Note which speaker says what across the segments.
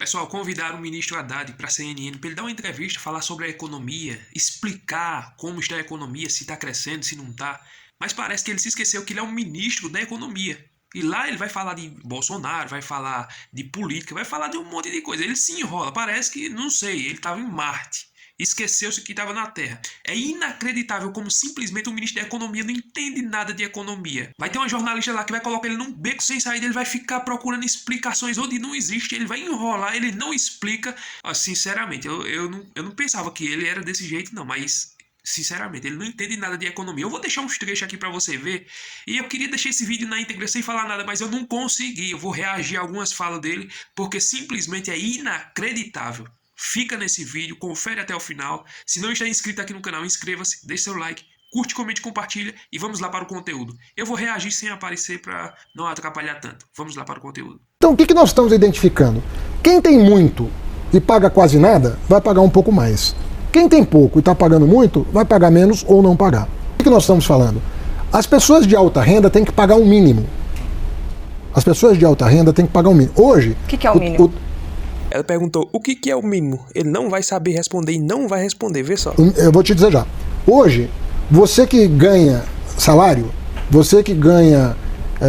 Speaker 1: Pessoal, convidaram o ministro Haddad para a CNN para ele dar uma entrevista, falar sobre a economia, explicar como está a economia, se está crescendo, se não está. Mas parece que ele se esqueceu que ele é um ministro da economia. E lá ele vai falar de Bolsonaro, vai falar de política, vai falar de um monte de coisa. Ele se enrola, parece que, não sei, ele estava em Marte. Esqueceu-se que estava na Terra. É inacreditável como simplesmente o ministro da Economia não entende nada de economia. Vai ter uma jornalista lá que vai colocar ele num beco sem saída, ele vai ficar procurando explicações onde não existe, ele vai enrolar, ele não explica. Sinceramente, eu não pensava que ele era desse jeito não, mas sinceramente, ele não entende nada de economia. Eu vou deixar uns trechos aqui pra você ver. E eu queria deixar esse vídeo na íntegra sem falar nada, mas eu não consegui. Eu vou reagir a algumas falas dele, porque simplesmente é inacreditável. Fica nesse vídeo, confere até o final. Se não está inscrito aqui no canal, inscreva-se, deixe seu like, curte, comente, compartilha e vamos lá para o conteúdo. Eu vou reagir sem aparecer para não atrapalhar tanto. Vamos lá para o conteúdo.
Speaker 2: Então o que nós estamos identificando? Quem tem muito e paga quase nada, vai pagar um pouco mais. Quem tem pouco e está pagando muito, vai pagar menos ou não pagar. O que nós estamos falando? As pessoas de alta renda têm que pagar um mínimo. As pessoas de alta renda têm que pagar um mínimo. Hoje...
Speaker 3: O que é o mínimo?
Speaker 1: Ela perguntou o que é o mínimo. Ele não vai saber responder e não vai responder, vê só.
Speaker 2: Eu vou te dizer já. Hoje, você que ganha salário, você que ganha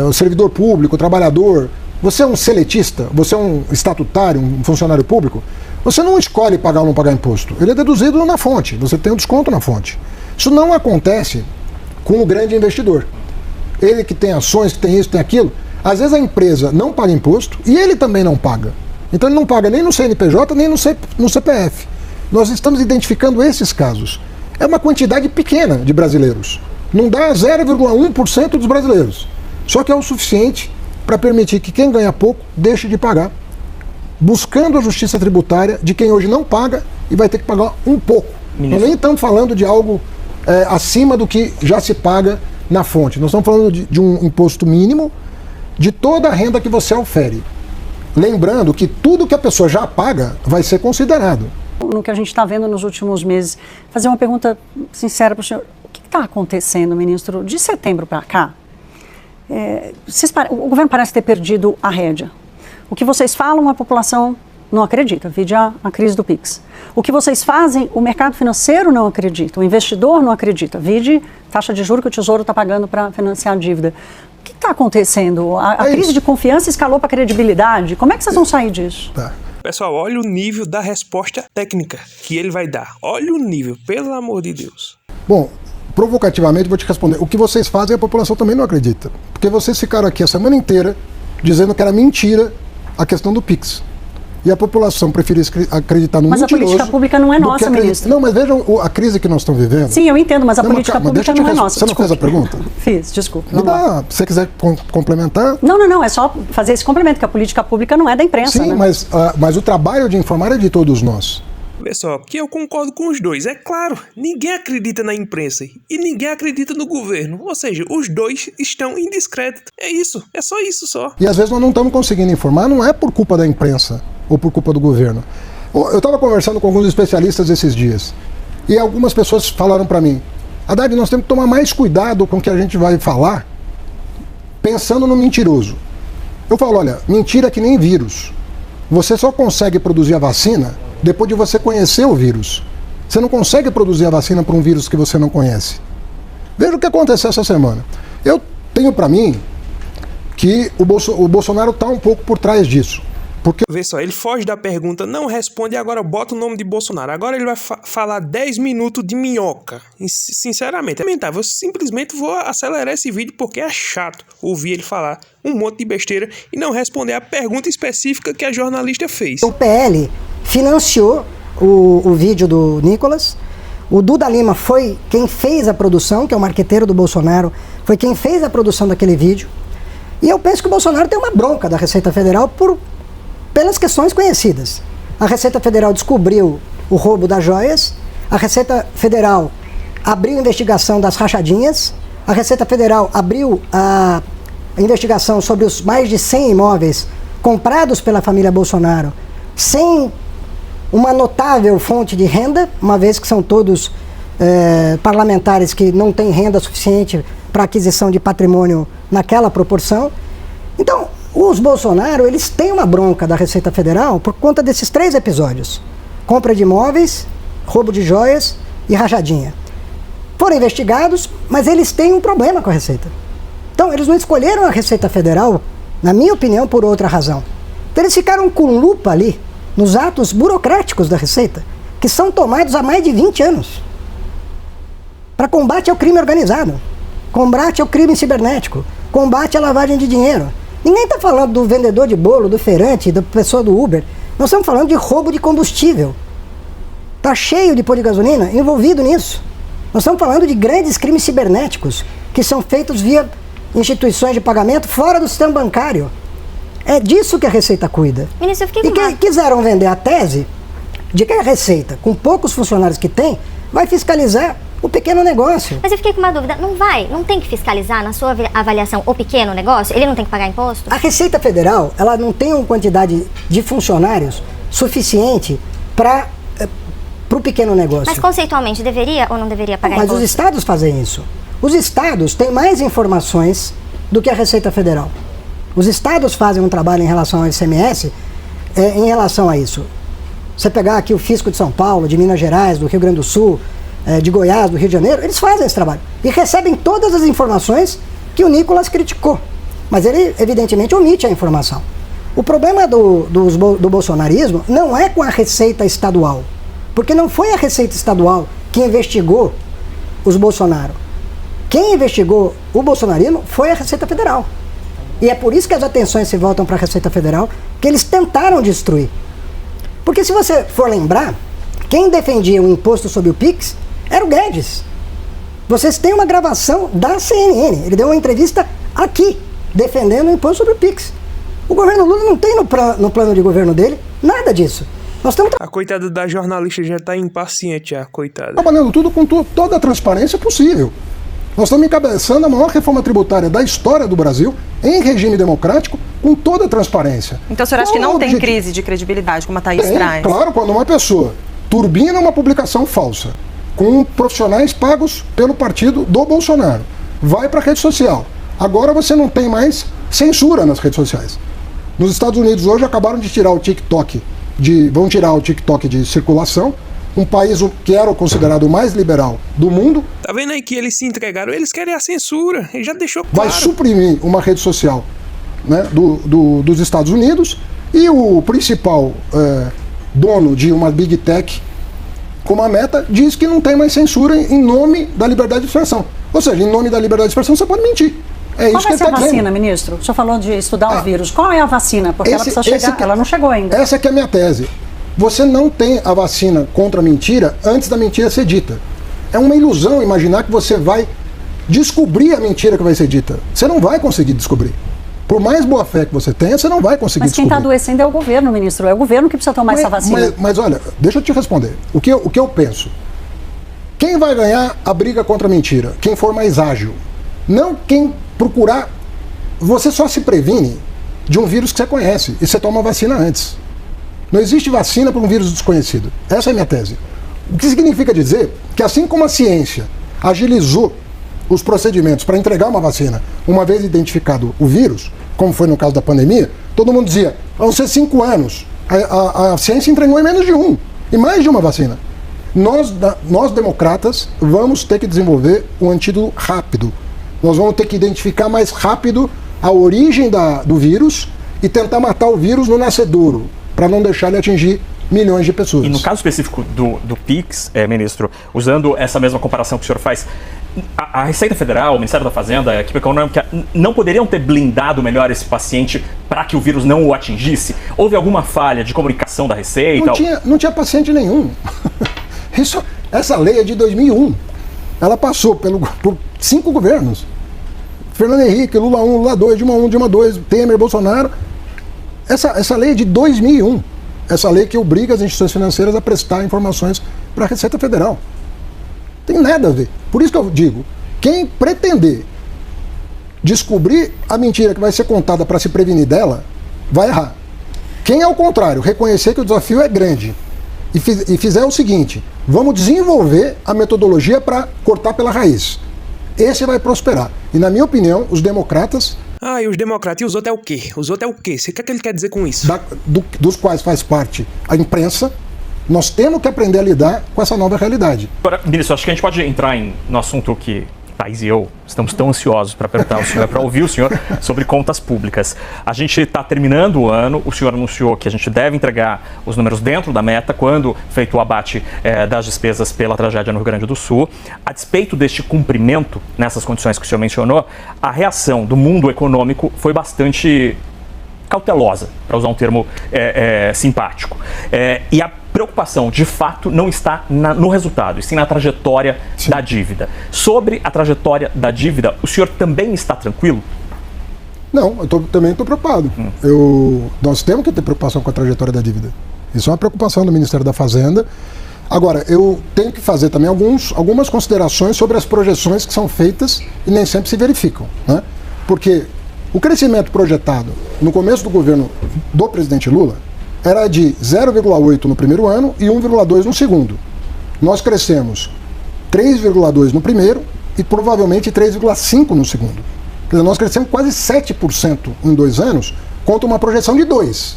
Speaker 2: o servidor público, o trabalhador, você é um seletista, você é um estatutário, um funcionário público, você não escolhe pagar ou não pagar imposto. Ele é deduzido na fonte, você tem um desconto na fonte. Isso não acontece com o grande investidor. Ele que tem ações, que tem isso, tem aquilo, às vezes a empresa não paga imposto e ele também não paga. Então ele não paga nem no CNPJ, nem no CPF. Nós estamos identificando esses casos. É uma quantidade pequena de brasileiros. Não dá 0,1% dos brasileiros. Só que é o suficiente para permitir que quem ganha pouco deixe de pagar, buscando a justiça tributária de quem hoje não paga e vai ter que pagar um pouco. Nós nem estamos falando de algo acima do que já se paga na fonte. Nós estamos falando de um imposto mínimo de toda a renda que você ofere. Lembrando que tudo que a pessoa já paga vai ser considerado.
Speaker 3: No que a gente está vendo nos últimos meses, fazer uma pergunta sincera para o senhor. O que está acontecendo, ministro, de setembro para cá? O governo parece ter perdido a rédea. O que vocês falam, a população não acredita. Vide a crise do PIX. O que vocês fazem, o mercado financeiro não acredita. O investidor não acredita. Vide taxa de juros que o Tesouro está pagando para financiar a dívida. O que está acontecendo? A crise de confiança escalou para a credibilidade. Como é que vocês vão sair disso?
Speaker 2: Tá.
Speaker 1: Pessoal, olha o nível da resposta técnica que ele vai dar. Olha o nível, pelo amor de Deus.
Speaker 2: Bom, provocativamente vou te responder. O que vocês fazem a população também não acredita. Porque vocês ficaram aqui a semana inteira dizendo que era mentira a questão do PIX. E a população preferiu acreditar no mentiroso.
Speaker 3: Mas a política pública não é nossa, ministro.
Speaker 2: Não, mas vejam a crise que nós estamos vivendo.
Speaker 3: Sim, eu entendo, mas a política pública não é nossa.
Speaker 2: Você não fez a pergunta?
Speaker 3: Fiz, desculpa.
Speaker 2: Se você quiser complementar...
Speaker 3: Não, é só fazer esse complemento, que a política pública não é da imprensa.
Speaker 2: Sim,
Speaker 3: né?
Speaker 2: mas o trabalho de informar é de todos nós.
Speaker 1: Pessoal, que eu concordo com os dois. É claro, ninguém acredita na imprensa e ninguém acredita no governo. Ou seja, os dois estão em descrédito. É isso, é só isso só.
Speaker 2: E às vezes nós não estamos conseguindo informar, não é por culpa da imprensa ou por culpa do governo. Eu estava conversando com alguns especialistas esses dias e algumas pessoas falaram para mim: Haddad, nós temos que tomar mais cuidado com o que a gente vai falar pensando no mentiroso. Eu falo, olha, mentira é que nem vírus. Você só consegue produzir a vacina depois de você conhecer o vírus. Você não consegue produzir a vacina para um vírus que você não conhece. Veja o que aconteceu essa semana. Eu tenho para mim que o Bolsonaro está um pouco por trás disso. Porque...
Speaker 1: Vê só, ele foge da pergunta, não responde e agora bota o nome de Bolsonaro. Agora ele vai falar 10 minutos de minhoca. E, sinceramente, eu simplesmente vou acelerar esse vídeo porque é chato ouvir ele falar um monte de besteira e não responder a pergunta específica que a jornalista fez.
Speaker 4: O PL financiou o vídeo do Nicolas. O Duda Lima foi quem fez a produção, que é o marqueteiro do Bolsonaro, foi quem fez a produção daquele vídeo. E eu penso que o Bolsonaro tem uma bronca da Receita Federal pelas questões conhecidas. A Receita Federal descobriu o roubo das joias, a Receita Federal abriu a investigação das rachadinhas, a Receita Federal abriu a investigação sobre os mais de 100 imóveis comprados pela família Bolsonaro sem uma notável fonte de renda, uma vez que são todos parlamentares que não têm renda suficiente para aquisição de patrimônio naquela proporção. Então, Os Bolsonaro, eles têm uma bronca da Receita Federal por conta desses 3 episódios. Compra de imóveis, roubo de joias e rachadinha. Foram investigados, mas eles têm um problema com a Receita. Então, eles não escolheram a Receita Federal, na minha opinião, por outra razão. Então, eles ficaram com lupa ali nos atos burocráticos da Receita, que são tomados há mais de 20 anos. Para combate ao crime organizado, combate ao crime cibernético, combate à lavagem de dinheiro. Ninguém está falando do vendedor de bolo, do feirante, da pessoa do Uber. Nós estamos falando de roubo de combustível. Está cheio de posto de gasolina envolvido nisso. Nós estamos falando de grandes crimes cibernéticos que são feitos via instituições de pagamento fora do sistema bancário. É disso que a Receita cuida.
Speaker 5: Ministro, eu fiquei com
Speaker 4: E quiseram vender a tese de que a Receita, com poucos funcionários que tem, vai fiscalizar o pequeno negócio.
Speaker 5: Mas eu fiquei com uma dúvida. Não tem que fiscalizar, na sua avaliação, o pequeno negócio? Ele não tem que pagar imposto?
Speaker 4: A Receita Federal, ela não tem uma quantidade de funcionários suficiente para o pequeno negócio.
Speaker 5: Mas conceitualmente, deveria ou não deveria pagar imposto?
Speaker 4: Mas os estados fazem isso. Os estados têm mais informações do que a Receita Federal. Os estados fazem um trabalho em relação ao ICMS, em relação a isso. Você pegar aqui o Fisco de São Paulo, de Minas Gerais, do Rio Grande do Sul, de Goiás, do Rio de Janeiro, eles fazem esse trabalho. E recebem todas as informações que o Nicolas criticou. Mas ele, evidentemente, omite a informação. O problema do bolsonarismo não é com a Receita Estadual. Porque não foi a Receita Estadual que investigou os Bolsonaro. Quem investigou o bolsonarismo foi a Receita Federal. E é por isso que as atenções se voltam para a Receita Federal, que eles tentaram destruir. Porque se você for lembrar, quem defendia o imposto sobre o PIX era o Guedes. Vocês têm uma gravação da CNN. Ele deu uma entrevista aqui, defendendo o imposto sobre o PIX. O governo Lula não tem no plano de governo dele nada disso. Nós estamos
Speaker 6: A coitada da jornalista já tá impaciente, a coitada.
Speaker 2: trabalhando tudo com toda a transparência possível. Nós estamos encabeçando a maior reforma tributária da história do Brasil, em regime democrático, com toda a transparência.
Speaker 7: Então o senhor acha que não tem crise de credibilidade, como a Thaís traz?
Speaker 2: Claro, quando uma pessoa turbina uma publicação falsa, com profissionais pagos pelo partido do Bolsonaro, vai para a rede social. Agora você não tem mais censura nas redes sociais. Nos Estados Unidos hoje acabaram de tirar o TikTok, vão tirar o TikTok de circulação, um país que era considerado o mais liberal do mundo.
Speaker 6: Tá vendo aí que eles se entregaram? Eles querem a censura. Ele já deixou claro.
Speaker 2: Vai suprimir uma rede social, né, dos Estados Unidos, e o principal dono de uma Big Tech com uma Meta diz que não tem mais censura em nome da liberdade de expressão. Ou seja, em nome da liberdade de expressão você pode mentir. É
Speaker 3: Qual
Speaker 2: isso
Speaker 3: vai
Speaker 2: que
Speaker 3: ser
Speaker 2: ele
Speaker 3: a
Speaker 2: está
Speaker 3: vacina,
Speaker 2: dizendo.
Speaker 3: ministro? O senhor falou de estudar o vírus. Qual é a vacina? Porque ela precisa chegar, ela não chegou ainda.
Speaker 2: Essa que é a minha tese. Você não tem a vacina contra a mentira antes da mentira ser dita. É uma ilusão imaginar que você vai descobrir a mentira que vai ser dita. Você não vai conseguir descobrir. Por mais boa fé que você tenha, você não vai conseguir
Speaker 3: Mas quem
Speaker 2: descobrir.
Speaker 3: está adoecendo é o governo, ministro. É o governo que precisa tomar essa vacina.
Speaker 2: Mas olha, deixa eu te responder. O que eu penso? Quem vai ganhar a briga contra a mentira? Quem for mais ágil. Não quem procurar. Você só se previne de um vírus que você conhece e você toma a vacina antes. Não existe vacina para um vírus desconhecido. Essa é a minha tese. O que significa dizer que assim como a ciência agilizou os procedimentos para entregar uma vacina, uma vez identificado o vírus, como foi no caso da pandemia, todo mundo dizia, vão ser 5 anos. A ciência entregou em menos de 1, e mais de uma vacina. Nós democratas, vamos ter que desenvolver um antídoto rápido. Nós vamos ter que identificar mais rápido a origem do vírus e tentar matar o vírus no nascedouro, para não deixar ele atingir milhões de pessoas.
Speaker 8: E no caso específico do PIX, ministro, usando essa mesma comparação que o senhor faz, a Receita Federal, o Ministério da Fazenda, a equipe econômica, não poderiam ter blindado melhor esse paciente para que o vírus não o atingisse? Houve alguma falha de comunicação da Receita?
Speaker 2: Não tinha paciente nenhum. Essa lei é de 2001. Ela passou por 5 governos. Fernando Henrique, Lula 1, Lula 2, Dilma 1, Dilma 2, Temer, Bolsonaro. Essa lei é de 2001. Essa lei que obriga as instituições financeiras a prestar informações para a Receita Federal. Tem nada a ver. Por isso que eu digo, quem pretender descobrir a mentira que vai ser contada para se prevenir dela, vai errar. Quem, ao contrário, reconhecer que o desafio é grande e fizer o seguinte, vamos desenvolver a metodologia para cortar pela raiz. Esse vai prosperar. E, na minha opinião, os democratas
Speaker 6: Ah, e os democratas, e os outros é o quê? Os outros é o quê? O que é que ele quer dizer com isso?
Speaker 2: Dos quais faz parte a imprensa. Nós temos que aprender a lidar com essa nova realidade.
Speaker 8: Agora, ministro, acho que a gente pode entrar no assunto que Thaís e eu estamos tão ansiosos para perguntar ao senhor, para ouvir o senhor sobre contas públicas. A gente está terminando o ano, o senhor anunciou que a gente deve entregar os números dentro da meta quando feito o abate das despesas pela tragédia no Rio Grande do Sul. A despeito deste cumprimento, nessas condições que o senhor mencionou, a reação do mundo econômico foi bastante cautelosa, para usar um termo simpático. E a preocupação, de fato, não está no resultado, e sim na trajetória da dívida. Sobre a trajetória da dívida, o senhor também está tranquilo?
Speaker 2: Não, eu também estou preocupado. Nós temos que ter preocupação com a trajetória da dívida. Isso é uma preocupação do Ministério da Fazenda. Agora, eu tenho que fazer também algumas considerações sobre as projeções que são feitas e nem sempre se verificam, né? Porque o crescimento projetado no começo do governo do presidente Lula era de 0,8 no primeiro ano e 1,2 no segundo. Nós crescemos 3,2 no primeiro e provavelmente 3,5 no segundo. Quer dizer, nós crescemos quase 7% em 2 anos contra uma projeção de 2%.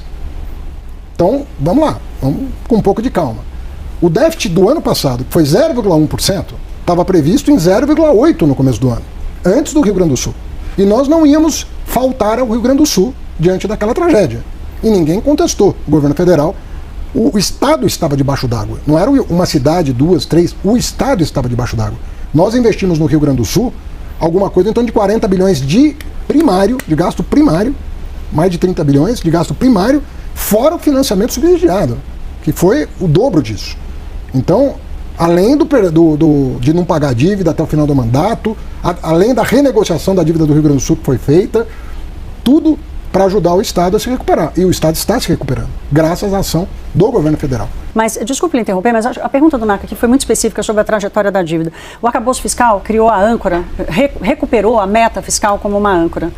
Speaker 2: Então, vamos lá, vamos com um pouco de calma. O déficit do ano passado, que foi 0,1%, estava previsto em 0,8% no começo do ano, antes do Rio Grande do Sul. E nós não íamos faltar ao Rio Grande do Sul diante daquela tragédia. E ninguém contestou. O governo federal, o Estado estava debaixo d'água. Não era uma cidade, 2, 3, o Estado estava debaixo d'água. Nós investimos no Rio Grande do Sul alguma coisa em torno de 40 bilhões de gasto primário, mais de 30 bilhões de gasto primário, fora o financiamento subsidiado, que foi o dobro disso. Então, além de não pagar a dívida até o final do mandato, além da renegociação da dívida do Rio Grande do Sul que foi feita, tudo para ajudar o Estado a se recuperar. E o Estado está se recuperando, graças à ação do governo federal.
Speaker 3: Mas, desculpe lhe interromper, mas a pergunta do NACA aqui foi muito específica sobre a trajetória da dívida. O arcabouço fiscal criou a âncora, recuperou a meta fiscal como uma âncora.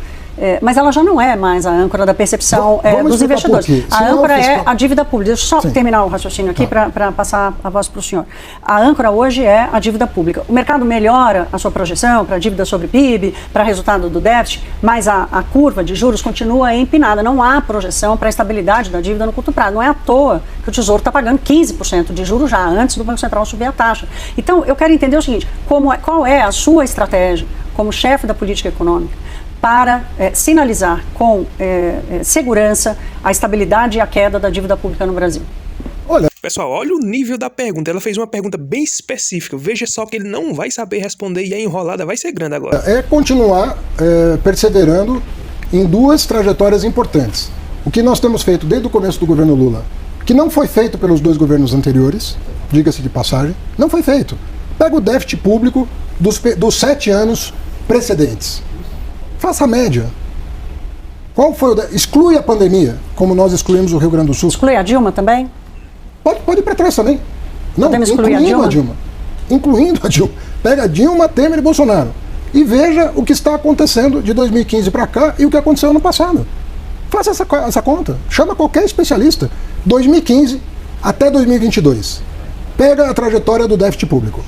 Speaker 3: Mas ela já não é mais a âncora da percepção dos investidores. A âncora é a dívida pública. Deixa eu só terminar o raciocínio aqui para passar a voz para o senhor. A âncora hoje é a dívida pública. O mercado melhora a sua projeção para a dívida sobre PIB, para resultado do déficit, mas a curva de juros continua empinada. Não há projeção para a estabilidade da dívida no curto prazo. Não é à toa que o Tesouro está pagando 15% de juros já, antes do Banco Central subir a taxa. Então, eu quero entender o seguinte, qual é a sua estratégia como chefe da política econômica para sinalizar com segurança a estabilidade e a queda da dívida pública no Brasil?
Speaker 6: Pessoal, olha o nível da pergunta. Ela fez uma pergunta bem específica. Veja só que ele não vai saber responder e a enrolada vai ser grande agora.
Speaker 2: É continuar perseverando em 2 trajetórias importantes. O que nós temos feito desde o começo do governo Lula, que não foi feito pelos 2 governos anteriores, diga-se de passagem, não foi feito. Pega o déficit público dos 7 anos precedentes. Faça a média. Qual foi exclui a pandemia, como nós excluímos o Rio Grande do Sul.
Speaker 3: Exclui a Dilma também?
Speaker 2: Pode ir para trás também. Não,
Speaker 3: podemos excluir
Speaker 2: incluindo a Dilma. Incluindo a Dilma. Pega Dilma, Temer e Bolsonaro. E veja o que está acontecendo de 2015 para cá e o que aconteceu no passado. Faça essa conta. Chama qualquer especialista. 2015 até 2022. Pega a trajetória do déficit público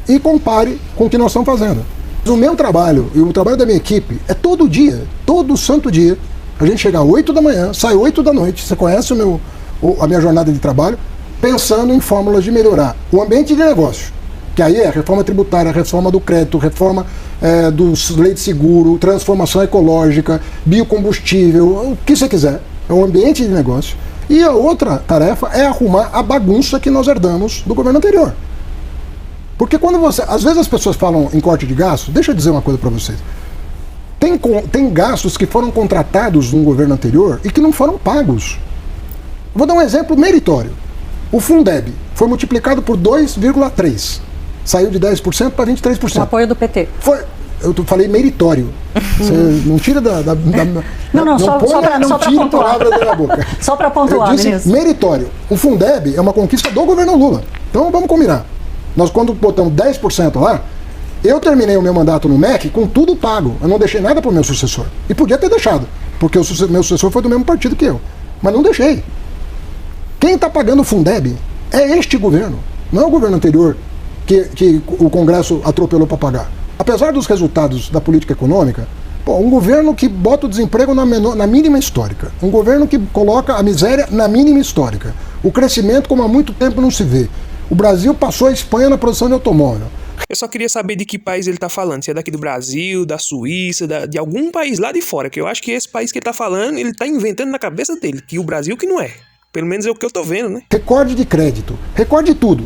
Speaker 2: e compare com o que nós estamos fazendo. O meu trabalho e o trabalho da minha equipe é todo dia, todo santo dia. A gente chega às 8 da manhã, sai 8 da noite. Você conhece a minha jornada de trabalho, pensando em fórmulas de melhorar o ambiente de negócio, que aí é a reforma tributária, a reforma do crédito, reforma dos leitos de seguro, transformação ecológica, biocombustível, o que você quiser. É o ambiente de negócio. E a outra tarefa é arrumar a bagunça que nós herdamos do governo anterior. Porque quando às vezes as pessoas falam em corte de gastos, deixa eu dizer uma coisa para vocês. Tem gastos que foram contratados no governo anterior e que não foram pagos. Vou dar um exemplo meritório. O Fundeb foi multiplicado por 2,3. Saiu de 10% para 23%.
Speaker 3: O apoio do PT.
Speaker 2: Eu falei meritório. Você não tira
Speaker 3: só para pontuar.
Speaker 2: Da boca.
Speaker 3: Só para pontuar,
Speaker 2: eu disse meritório. O Fundeb é uma conquista do governo Lula. Então vamos combinar. Nós, quando botamos 10% lá, eu terminei o meu mandato no MEC com tudo pago. Eu não deixei nada para o meu sucessor. E podia ter deixado, porque meu sucessor foi do mesmo partido que eu. Mas não deixei. Quem está pagando o Fundeb é este governo. Não é o governo anterior que o Congresso atropelou para pagar. Apesar dos resultados da política econômica, Pô, um governo que bota o desemprego na mínima histórica. Um governo que coloca a miséria na mínima histórica. O crescimento como há muito tempo não se vê. O Brasil passou a Espanha na produção de automóvel.
Speaker 6: Eu só queria saber de que país ele tá falando. Se é daqui do Brasil, da Suíça, de algum país lá de fora. Que eu acho que esse país que ele tá falando, ele tá inventando na cabeça dele. Que o Brasil que não é. Pelo menos é o que eu tô vendo, né?
Speaker 2: Recorde de crédito. Recorde de tudo.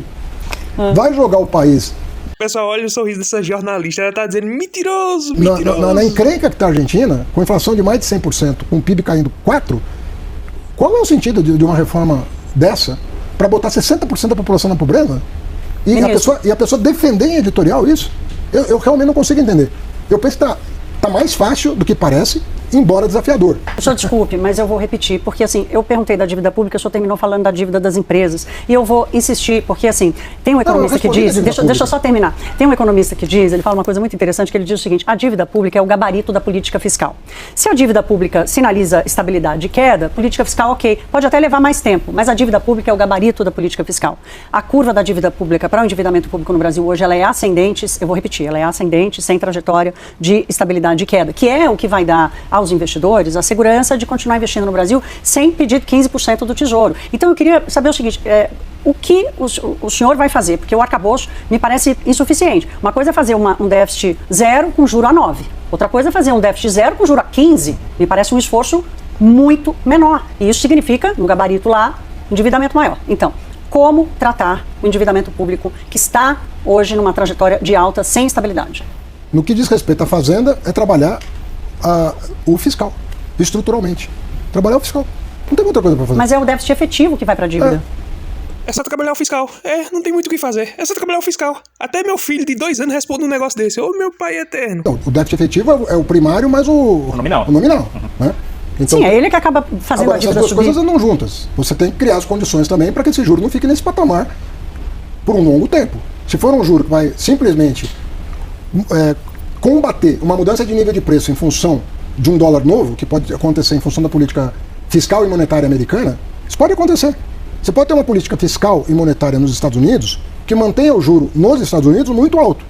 Speaker 2: Vai jogar o país...
Speaker 6: Pessoal, olha o sorriso dessa jornalista. Ela tá dizendo mentiroso, mentiroso.
Speaker 2: Na encrenca que tá a Argentina, com inflação de mais de 100%, com o PIB caindo 4%, qual é o sentido de uma reforma dessa para botar 60% da população na pobreza? E a pessoa defender em editorial isso? Eu realmente não consigo entender. Eu penso que tá mais fácil do que parece, embora desafiador.
Speaker 3: Só desculpe, mas eu vou repetir, porque assim, eu perguntei da dívida pública, o senhor terminou falando da dívida das empresas, e eu vou insistir, porque assim, tem um economista que diz, deixa eu só terminar, tem um economista que diz, ele fala uma coisa muito interessante, que ele diz o seguinte: a dívida pública é o gabarito da política fiscal. Se a dívida pública sinaliza estabilidade e queda, política fiscal, ok, pode até levar mais tempo, mas a dívida pública é o gabarito da política fiscal. A curva da dívida pública para o endividamento público no Brasil hoje, ela é ascendente, eu vou repetir, ela é ascendente, sem trajetória de estabilidade e queda, que é o que vai dar aos investidores a segurança de continuar investindo no Brasil sem pedir 15% do Tesouro. Então eu queria saber o seguinte, o que o senhor vai fazer? Porque o arcabouço me parece insuficiente. Uma coisa é fazer um déficit zero com juro a 9. Outra coisa é fazer um déficit zero com juro a 15. Me parece um esforço muito menor. E isso significa, no gabarito lá, endividamento maior. Então, como tratar o endividamento público que está hoje numa trajetória de alta sem estabilidade?
Speaker 2: No que diz respeito à Fazenda, é trabalhar o fiscal, estruturalmente. Trabalhar o fiscal. Não tem muita coisa para fazer.
Speaker 3: Mas é o déficit efetivo que vai para a dívida.
Speaker 6: É só trabalhar o fiscal. Não tem muito o que fazer. É só trabalhar o fiscal. Até meu filho de 2 anos responde um negócio desse. Ô, meu pai eterno.
Speaker 2: Então, o déficit efetivo é o primário, mas o nominal. Né? Então,
Speaker 3: sim, é ele que acaba fazendo
Speaker 2: agora,
Speaker 3: a dívida
Speaker 2: essas duas
Speaker 3: subir.
Speaker 2: coisas andam juntas. Você tem que criar as condições também para que esse juro não fique nesse patamar por um longo tempo. Se for um juro que vai simplesmente combater uma mudança de nível de preço em função de um dólar novo, que pode acontecer em função da política fiscal e monetária americana, isso pode acontecer. Você pode ter uma política fiscal e monetária nos Estados Unidos que mantenha o juro nos Estados Unidos muito alto,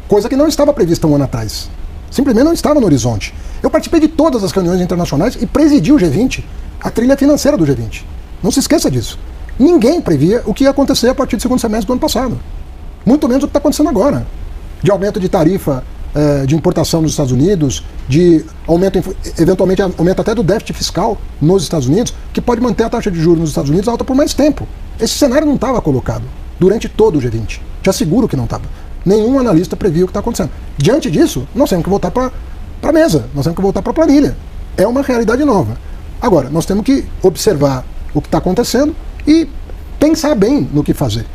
Speaker 2: coisa que não estava prevista um ano atrás. Simplesmente não estava no horizonte. Eu participei de todas as reuniões internacionais e presidi o G20, a trilha financeira do G20. Não se esqueça disso. Ninguém previa o que ia acontecer a partir do segundo semestre do ano passado. Muito menos o que está acontecendo agora. De aumento de tarifa de importação nos Estados Unidos, de aumento, eventualmente aumento até do déficit fiscal nos Estados Unidos, que pode manter a taxa de juros nos Estados Unidos alta por mais tempo. Esse cenário não estava colocado durante todo o G20. Te asseguro que não estava. Nenhum analista previu o que está acontecendo. Diante disso, nós temos que voltar para a mesa, nós temos que voltar para a planilha. É uma realidade nova. Agora, nós temos que observar o que está acontecendo e pensar bem no que fazer,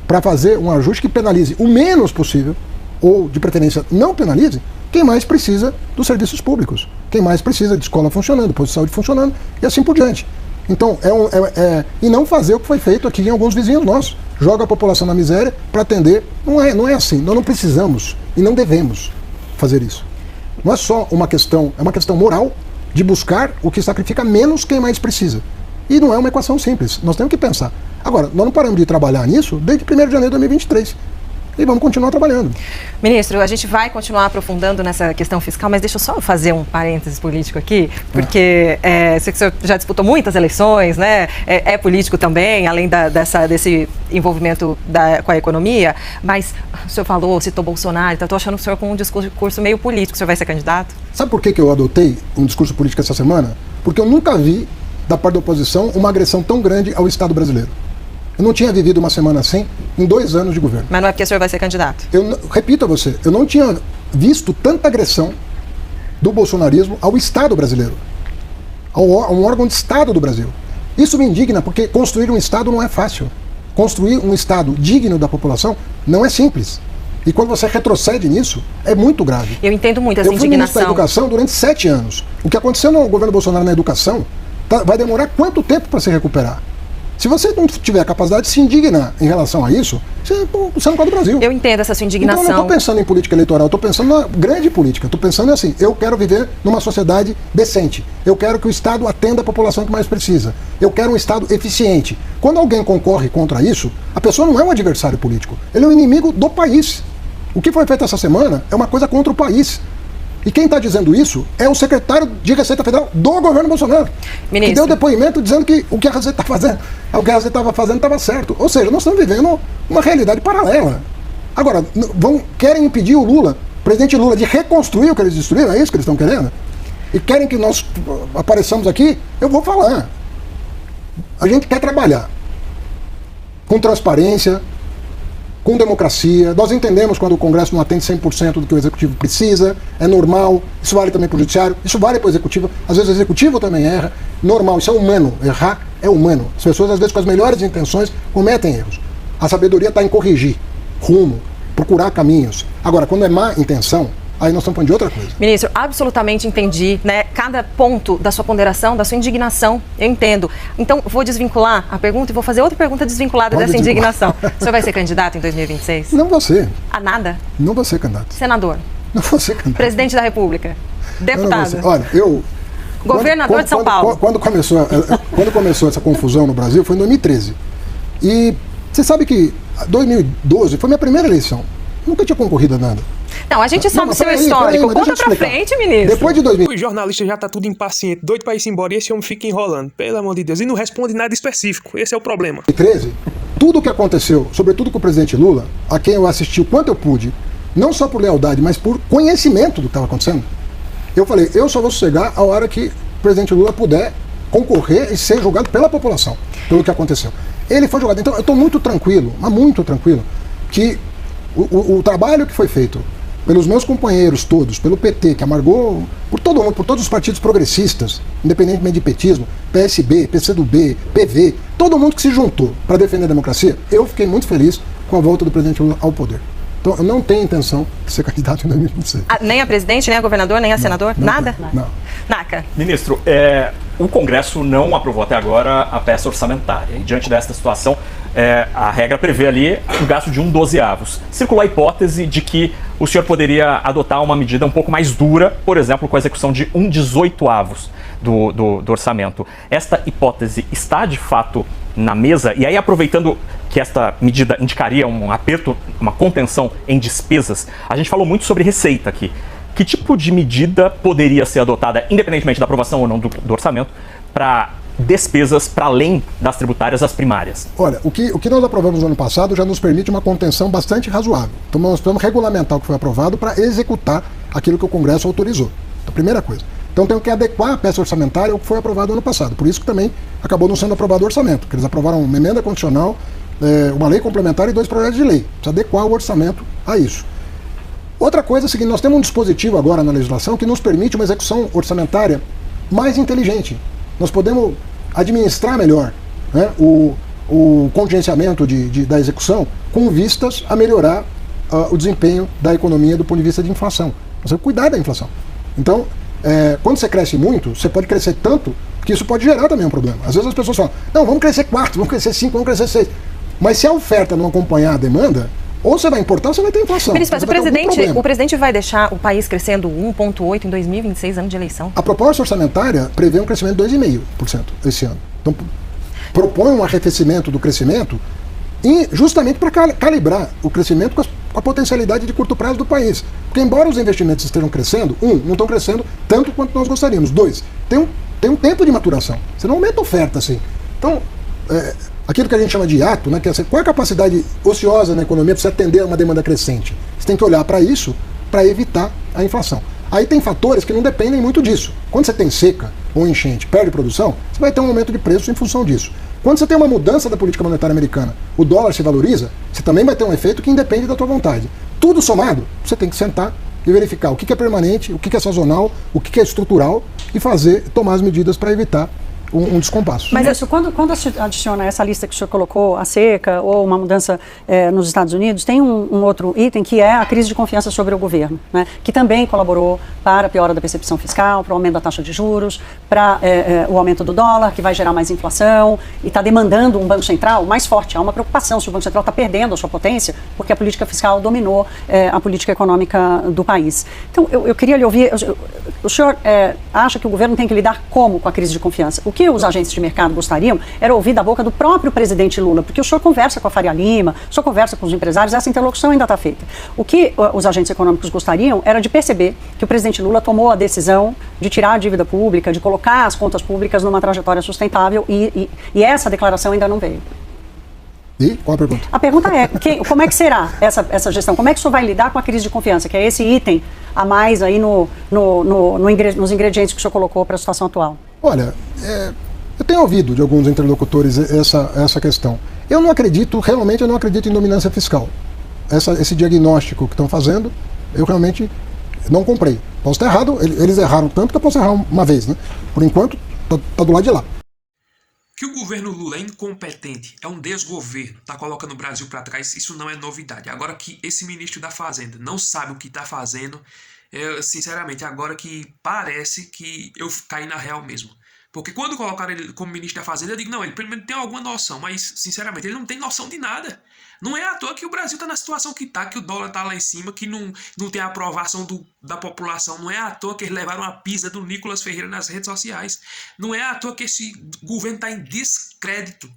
Speaker 2: para fazer um ajuste que penalize o menos possível, ou de preferência não penalize, quem mais precisa dos serviços públicos, quem mais precisa de escola funcionando, posto de saúde funcionando e assim por diante. Então, e não fazer o que foi feito aqui em alguns vizinhos nossos. Joga a população na miséria para atender. Não é assim. Nós não precisamos e não devemos fazer isso. Não é só uma questão, é uma questão moral de buscar o que sacrifica menos quem mais precisa. E não é uma equação simples. Nós temos que pensar. Agora, nós não paramos de trabalhar nisso desde 1º de janeiro de 2023. E vamos continuar trabalhando.
Speaker 7: Ministro, a gente vai continuar aprofundando nessa questão fiscal, mas deixa eu só fazer um parênteses político aqui, porque sei que o senhor já disputou muitas eleições, né? É político também, além desse envolvimento com a economia, mas o senhor citou Bolsonaro, então eu estou achando o senhor com um discurso meio político. O senhor vai ser candidato?
Speaker 2: Sabe por que eu adotei um discurso político essa semana? Porque eu nunca vi, da parte da oposição, uma agressão tão grande ao Estado brasileiro. Eu não tinha vivido uma semana assim em 2 anos de governo.
Speaker 7: Mas não é porque o senhor vai ser candidato?
Speaker 2: Repito a você, eu não tinha visto tanta agressão do bolsonarismo ao Estado brasileiro, a um órgão de Estado do Brasil. Isso me indigna, porque construir um Estado não é fácil. Construir um Estado digno da população não é simples. E quando você retrocede nisso, é muito grave.
Speaker 7: Eu entendo muito essa
Speaker 2: indignação. Eu fui ministro da Educação durante 7 anos. O que aconteceu no governo Bolsonaro na educação vai demorar quanto tempo para se recuperar? Se você não tiver a capacidade de se indignar em relação a isso, você não pode do Brasil.
Speaker 7: Eu entendo essa sua indignação.
Speaker 2: Então eu não estou pensando em política eleitoral, eu estou pensando na grande política. Estou pensando assim, eu quero viver numa sociedade decente. Eu quero que o Estado atenda a população que mais precisa. Eu quero um Estado eficiente. Quando alguém concorre contra isso, a pessoa não é um adversário político. Ele é um inimigo do país. O que foi feito essa semana é uma coisa contra o país. E quem está dizendo isso é o secretário de Receita Federal do governo Bolsonaro.
Speaker 7: Ministro.
Speaker 2: Que deu depoimento dizendo que o que a Receita estava fazendo estava certo. Ou seja, nós estamos vivendo uma realidade paralela. Agora, querem impedir o Lula, o presidente Lula, de reconstruir o que eles destruíram? É isso que eles estão querendo? E querem que nós apareçamos aqui? Eu vou falar. A gente quer trabalhar com transparência, com democracia. Nós entendemos quando o Congresso não atende 100% do que o Executivo precisa, é normal, isso vale também para o Judiciário, isso vale para o Executivo, às vezes o Executivo também erra, normal, isso é humano, errar é humano. As pessoas, às vezes, com as melhores intenções, cometem erros. A sabedoria está em corrigir rumo, procurar caminhos. Agora, quando é má intenção, aí nós estamos falando de outra coisa.
Speaker 7: Ministro, absolutamente entendi, né? Cada ponto da sua ponderação, da sua indignação, eu entendo. Então, vou desvincular a pergunta e vou fazer outra pergunta desvinculada dessa indignação. O senhor vai ser candidato em 2026?
Speaker 2: Não vou ser.
Speaker 7: A nada?
Speaker 2: Não vou ser candidato.
Speaker 7: Senador?
Speaker 2: Não vou ser candidato.
Speaker 7: Presidente da República? Deputado?
Speaker 2: Olha,
Speaker 7: Governador de São Paulo?
Speaker 2: Quando começou essa confusão no Brasil, foi em 2013. E você sabe que 2012 foi minha primeira eleição. Nunca tinha concorrido a nada.
Speaker 7: Não, a gente sabe o seu histórico. Conta pra frente, ministro.
Speaker 2: Depois de 2000...
Speaker 6: O jornalista já tá tudo impaciente, doido pra ir embora, e esse homem fica enrolando, pelo amor de Deus, e não responde nada específico. Esse é o problema.
Speaker 2: Em 2013, tudo o que aconteceu, sobretudo com o presidente Lula, a quem eu assisti o quanto eu pude, não só por lealdade, mas por conhecimento do que estava acontecendo, eu falei, eu só vou sossegar a hora que o presidente Lula puder concorrer e ser julgado pela população, pelo que aconteceu. Ele foi julgado. Então eu estou muito tranquilo, mas muito tranquilo, que o trabalho que foi feito pelos meus companheiros todos, pelo PT, que amargou por todo mundo, por todos os partidos progressistas, independentemente de petismo, PSB, PCdoB, PV, todo mundo que se juntou para defender a democracia, eu fiquei muito feliz com a volta do presidente Lula ao poder. Então eu não tenho intenção de ser candidato em 2026.
Speaker 7: Nem a presidente, nem a governador, nem a senador? Nada?
Speaker 2: Não.
Speaker 7: Naca.
Speaker 8: Ministro, o Congresso não aprovou até agora a peça orçamentária. E diante desta situação, a regra prevê ali um gasto de 1/12. Circulou a hipótese de que o senhor poderia adotar uma medida um pouco mais dura, por exemplo, com a execução de 1/18 do orçamento. Esta hipótese está de fato na mesa? E aí, aproveitando que esta medida indicaria um aperto, uma contenção em despesas, a gente falou muito sobre receita aqui. Que tipo de medida poderia ser adotada, independentemente da aprovação ou não do orçamento, para despesas para além das tributárias, as primárias?
Speaker 2: Olha, o que nós aprovamos no ano passado já nos permite uma contenção bastante razoável. Então nós precisamos regulamentar o que foi aprovado para executar aquilo que o Congresso autorizou. Então, primeira coisa. Então temos que adequar a peça orçamentária ao que foi aprovado no ano passado. Por isso que também acabou não sendo aprovado o orçamento, porque eles aprovaram uma emenda condicional, uma lei complementar e 2 projetos de lei. Precisa adequar o orçamento a isso. Outra coisa é a seguinte, nós temos um dispositivo agora na legislação que nos permite uma execução orçamentária mais inteligente. Nós podemos administrar melhor, né, o contingenciamento da execução com vistas a melhorar o desempenho da economia do ponto de vista de inflação. Nós temos que cuidar da inflação. Então, quando você cresce muito, você pode crescer tanto que isso pode gerar também um problema. Às vezes as pessoas falam, não, vamos crescer 4, vamos crescer 5, vamos crescer 6. Mas se a oferta não acompanhar a demanda, ou você vai importar ou você vai ter inflação.
Speaker 7: Mas o presidente vai deixar o país crescendo 1,8% em 2026, ano de eleição?
Speaker 2: A proposta orçamentária prevê um crescimento de 2,5% esse ano. Então, propõe um arrefecimento do crescimento justamente para calibrar o crescimento com a potencialidade de curto prazo do país. Porque embora os investimentos estejam crescendo, não estão crescendo tanto quanto nós gostaríamos. 2, tem um tempo de maturação. Você não aumenta a oferta assim. Então, aquilo que a gente chama de hiato, né, que é qual é a capacidade ociosa na economia para você atender a uma demanda crescente? Você tem que olhar para isso para evitar a inflação. Aí tem fatores que não dependem muito disso. Quando você tem seca ou enchente, perde produção, você vai ter um aumento de preço em função disso. Quando você tem uma mudança da política monetária americana, o dólar se valoriza, você também vai ter um efeito que independe da tua vontade. Tudo somado, você tem que sentar e verificar o que é permanente, o que é sazonal, o que é estrutural e tomar as medidas para evitar um descompasso.
Speaker 3: Mas isso, quando se adiciona essa lista que o senhor colocou, a seca ou uma mudança nos Estados Unidos, tem um outro item que é a crise de confiança sobre o governo, né, que também colaborou para a piora da percepção fiscal, para o aumento da taxa de juros, para o aumento do dólar, que vai gerar mais inflação e está demandando um Banco Central mais forte. Há uma preocupação se o Banco Central está perdendo a sua potência, porque a política fiscal dominou a política econômica do país. Então, eu queria lhe ouvir, o senhor acha que o governo tem que lidar como com a crise de confiança? O que os agentes de mercado gostariam era ouvir da boca do próprio presidente Lula, porque o senhor conversa com a Faria Lima, o senhor conversa com os empresários, essa interlocução ainda está feita. O que os agentes econômicos gostariam era de perceber que o presidente Lula tomou a decisão de tirar a dívida pública, de colocar as contas públicas numa trajetória sustentável e essa declaração ainda não veio.
Speaker 2: E qual a pergunta?
Speaker 3: A pergunta é, como é que será essa gestão? Como é que o senhor vai lidar com a crise de confiança, que é esse item a mais aí nos ingredientes que o senhor colocou para a situação atual?
Speaker 2: Olha, eu tenho ouvido de alguns interlocutores essa questão. Realmente eu não acredito em dominância fiscal. Esse diagnóstico que estão fazendo, eu realmente não comprei. Posso estar errado, eles erraram tanto que eu posso errar uma vez, né? Por enquanto, tá do lado de lá.
Speaker 1: Que o governo Lula é incompetente, é um desgoverno, tá colocando o Brasil para trás, isso não é novidade. Agora que esse ministro da Fazenda não sabe o que tá fazendo, sinceramente, agora que parece que eu caí na real mesmo. Porque quando colocaram ele como ministro da Fazenda, eu digo, não, ele pelo menos tem alguma noção, mas, sinceramente, ele não tem noção de nada. Não é à toa que o Brasil está na situação que está, que o dólar está lá em cima, que não tem a aprovação da população. Não é à toa que eles levaram a pisa do Nicolas Ferreira nas redes sociais. Não é à toa que esse governo está em descrédito,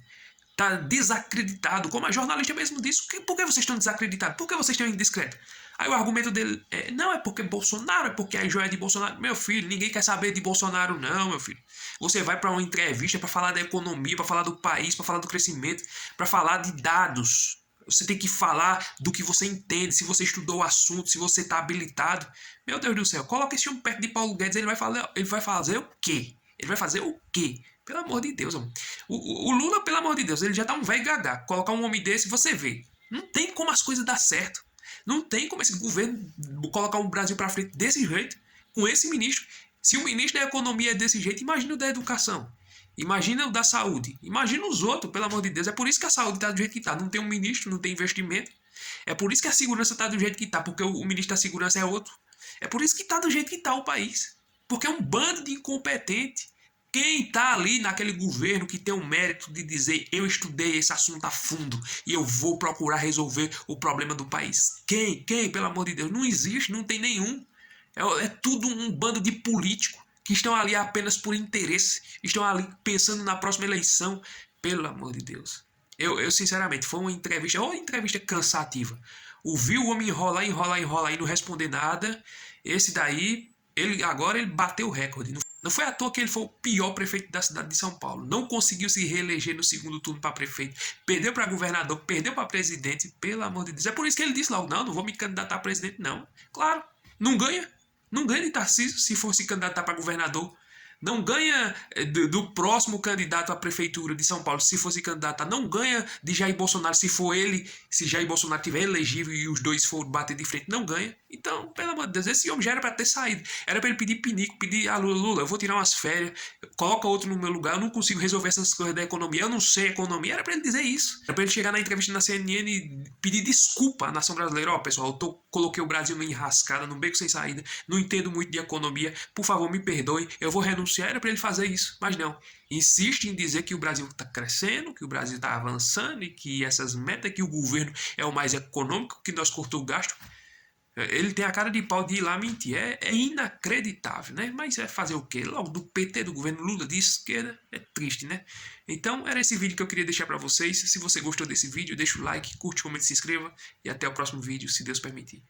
Speaker 1: está desacreditado. Como a jornalista mesmo disse, por que vocês estão desacreditados? Por que vocês estão em descrédito? Aí o argumento dele não, é porque Bolsonaro, é porque a joia é de Bolsonaro. Meu filho, ninguém quer saber de Bolsonaro não, meu filho. Você vai para uma entrevista para falar da economia, para falar do país, para falar do crescimento, para falar de dados. Você tem que falar do que você entende, se você estudou o assunto, se você está habilitado. Meu Deus do céu, coloca esse homem perto de Paulo Guedes, ele vai fazer o quê? Ele vai fazer o quê? Pelo amor de Deus, mano. O Lula, pelo amor de Deus, ele já tá um velho gaga. Colocar um homem desse, você vê. Não tem como as coisas dar certo. Não tem como esse governo colocar o Brasil para frente desse jeito, com esse ministro. Se o ministro da economia é desse jeito, imagina o da educação. Imagina o da saúde. Imagina os outros, pelo amor de Deus. É por isso que a saúde está do jeito que está. Não tem um ministro, não tem investimento. É por isso que a segurança está do jeito que está, porque o ministro da segurança é outro. É por isso que está do jeito que está o país. Porque é um bando de incompetente. Quem está ali naquele governo que tem o mérito de dizer eu estudei esse assunto a fundo e eu vou procurar resolver o problema do país? Quem, pelo amor de Deus? Não existe, não tem nenhum. É tudo um bando de políticos que estão ali apenas por interesse, estão ali pensando na próxima eleição. Pelo amor de Deus. Eu sinceramente, foi uma entrevista cansativa. Ouvi o homem enrolar e não responder nada. Esse daí, agora ele bateu o recorde. Não foi à toa que ele foi o pior prefeito da cidade de São Paulo. Não conseguiu se reeleger no segundo turno para prefeito. Perdeu para governador, perdeu para presidente. Pelo amor de Deus. É por isso que ele disse logo, não vou me candidatar a presidente, não. Claro, não ganha. Não ganha de Tarcísio se for se candidatar para governador. Não ganha do próximo candidato à prefeitura de São Paulo, se fosse candidato. Não ganha de Jair Bolsonaro, se Jair Bolsonaro tiver elegível e os dois for bater de frente. Não ganha. Então, pelo amor de Deus, esse homem já era para ter saído. Era para ele pedir pinico, pedir a Lula, eu vou tirar umas férias, coloca outro no meu lugar, eu não consigo resolver essas coisas da economia, eu não sei economia. Era para ele dizer isso. Era para ele chegar na entrevista na CNN e pedir desculpa à nação brasileira. Ó, pessoal, coloquei o Brasil numa enrascada, num beco sem saída, não entendo muito de economia, por favor, me perdoem, eu vou renunciar. Era para ele fazer isso, mas não. Insiste em dizer que o Brasil está crescendo, que o Brasil está avançando e que essas metas, que o governo é o mais econômico, que nós cortou o gasto. Ele tem a cara de pau de ir lá mentir. É inacreditável, né? Mas é fazer o quê? Logo do PT, do governo Lula, de esquerda, é triste, né? Então, era esse vídeo que eu queria deixar para vocês. Se você gostou desse vídeo, deixa o like, curte, comente, se inscreva. E até o próximo vídeo, se Deus permitir.